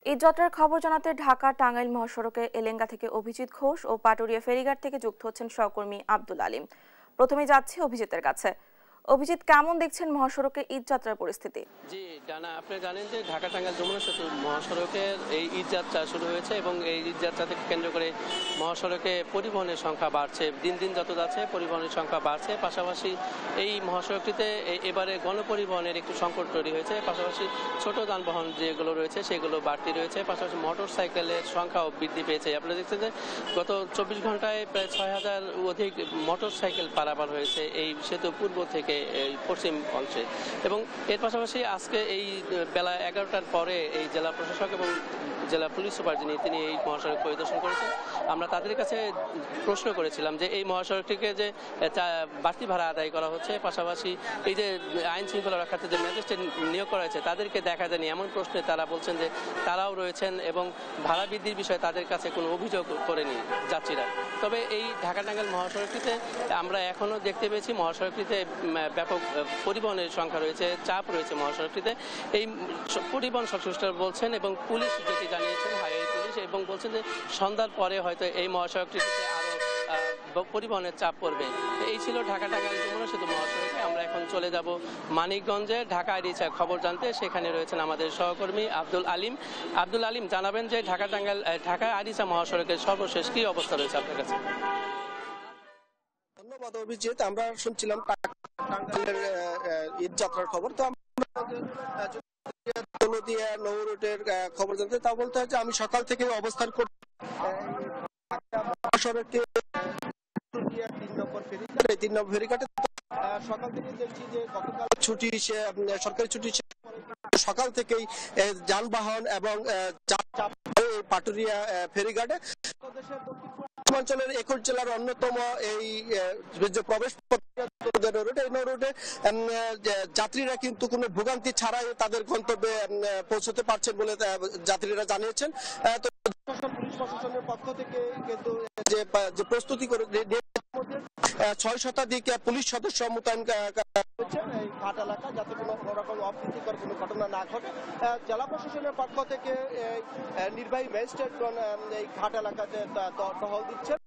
এই যাত্রার খবর জানাতে ঢাকা টাঙ্গাইল মহাসড়কে এলেঙ্গা থেকে অভিজিৎ ঘোষ ও পাটুরিয়া ফেরিঘাট থেকে যুক্ত হচ্ছেন সহকর্মী আব্দুল আলিম। প্রথমে যাচ্ছি অভিজিতের কাছে। অভিজিৎ, কেমন দেখছেন মহাসড়কে ঈদ যাত্রার পরিস্থিতি? জি ডানা, আপনি জানেন যে ঢাকা টাঙ্গাইল যমুনা সেতু মহাসড়কের এই ঈদ যাত্রা শুরু হয়েছে এবং এই ঈদ যাত্রা থেকে কেন্দ্র করে মহাসড়কে পরিবহনের সংখ্যা বাড়ছে। দিন দিন যত যাচ্ছে পরিবহনের সংখ্যা বাড়ছে। পাশাপাশি এই মহাসড়কটিতে এবারে গণপরিবহনের একটু সংকট তৈরি হয়েছে। পাশাপাশি ছোট যানবাহন যেগুলো রয়েছে সেগুলো বাড়তি রয়েছে। পাশাপাশি মোটর সাইকেলের সংখ্যাও বৃদ্ধি পেয়েছে। আপনারা দেখছেন যে গত 24 ঘন্টায় প্রায় 6000 অধিক মোটর সাইকেল পারাপার হয়েছে এই সেতু পূর্ব থেকে এই পশ্চিম অংশে। এবং এর পাশাপাশি আজকে এই বেলা 11টার পরে এই জেলা প্রশাসক এবং জেলা পুলিশ সুপার তিনি এই মহাসড়ক পরিদর্শন করেছেন। আমরা তাদের কাছে প্রশ্ন করেছিলাম যে এই মহাসড়কটিকে যে বাড়তি ভাড়া আদায় করা হচ্ছে, পাশাপাশি এই যে আইন শৃঙ্খলা রক্ষার্থে যে ম্যাজিস্ট্রেট নিয়োগ করা হয়েছে তাদেরকে দেখা যায়নি, এমন প্রশ্নে তারা বলছেন যে তারাও রয়েছেন এবং ভাড়া বৃদ্ধির বিষয়ে তাদের কাছে কোনো অভিযোগ করেনি যাত্রীরা। তবে এই ঢাকা টাঙ্গাইল মহাসড়কটিতে আমরা এখনও দেখতে পেয়েছি মহাসড়কটিতে ব্যাপক পরিবহনের সংখ্যা রয়েছে, চাপ রয়েছে মহাসড়কটিতে। এই পরিবহন সংশ্লিষ্ট বলছেন এবং পুলিশ যেটি জানিয়েছেন, হাইওয়ে পুলিশ, এবং বলছেন যে সন্ধ্যার পরে হয়তো এই মহাসড়কটিতে আরও পরিবহনের চাপ পড়বে। এই ছিল ঢাকা টাঙ্গাইল যমুনা সেতু মহাসড়কে। আমরা এখন চলে যাব মানিকগঞ্জে ঢাকা আরিচা খবর জানতে। সেখানে রয়েছেন আমাদের সহকর্মী আব্দুল আলিম। আব্দুল আলিম, জানাবেন যে ঢাকা আরিচা মহাসড়কের সর্বশেষ কি অবস্থা রয়েছে আপনার কাছে? ধন্যবাদ অভিজিৎ। আমরা শুনছিলাম টাঙ্গাইলের ঈদ যাত্রার খবর। তো দৌলতদিয়া নৌ রুটের খবর জানতে, তা বলতে হয় যে আমি সকাল থেকে অবস্থান করছি মহাসড়কে 3 নম্বর ফেরিঘাটে। সকাল থেকে দেখছি যে গতকাল ছুটি, সরকারি ছুটি সকাল থেকেই যানবাহন এবং পাটুরিয়া ফেরিঘাটে। দেশের পূর্বাঞ্চলের 21 জেলার অন্যতম এই যে প্রবেশ রুটে যাত্রীরা কিন্তু কোনো ভোগান্তি ছাড়াই তাদের গন্তব্যে পৌঁছতে পারছেন বলে যাত্রীরা জানিয়েছেন। তো পুলিশ প্রশাসনের পক্ষ থেকে কিন্তু যে প্রস্তুতি করে 6 শতাধিক পুলিশ সদস্য মোতায়েন এই ঘাট এলাকা, যাতে কোনো রকম অপ্রীতিকর কোনো ঘটনা না ঘটে। জেলা প্রশাসনের পক্ষ থেকে নির্বাহী ম্যাজিস্ট্রেটগণ এই ঘাট এলাকাতে টহল দিচ্ছেন।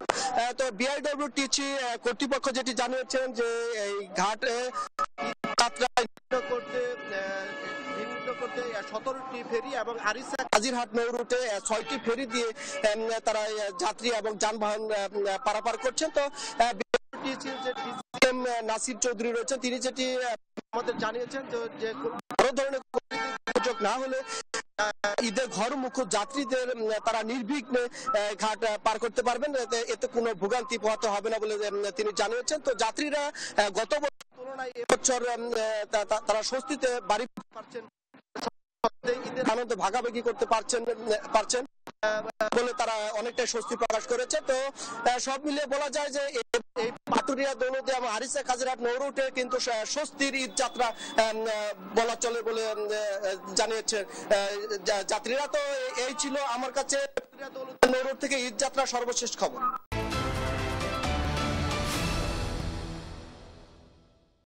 তো বিআইডব্লিউটিসি কর্তৃপক্ষ যেটি জানিয়েছেন যে এই ঘাটে যাত্রা করতে 17টি ফেরি এবং আরিচা কাজিরহাট নৌ রুটে 6টি ফেরি দিয়ে তারা যাত্রী এবং যানবাহন পারাপার করছেন। তো নাসির চৌধুরী রয়েছেন, তিনি যেটি আমাদের জানিয়েছেন যে বড় ধরনের সুযোগ না হলে ঈদের ঘরমুখ যাত্রীদের তারা নির্বিঘ্নে ঘাট পার করতে পারবেন, এতে কোনো ভোগান্তি পোহাতে হবে না বলে তিনি জানিয়েছেন। তো যাত্রীরা গত বছর তুলনায় এবছর তারা স্বস্তিতে বাড়ি পাচ্ছেন, ঈদের আনন্দ ভাগাভাগি করতে পারছেন বলে তারা অনেকটাই স্বস্তি প্রকাশ করেছে। তো সব মিলিয়ে বলা যায় যে এই পাটুরিয়া দৌলতদিয়া এবং আরিচা কাজিরহাট নৌ রুটে কিন্তু স্বস্তির ঈদ যাত্রা বলা চলে বলে জানিয়েছে যাত্রীরা। তো এই ছিল আমার কাছে নৌ রুট থেকে ঈদ যাত্রা সর্বশেষ খবর।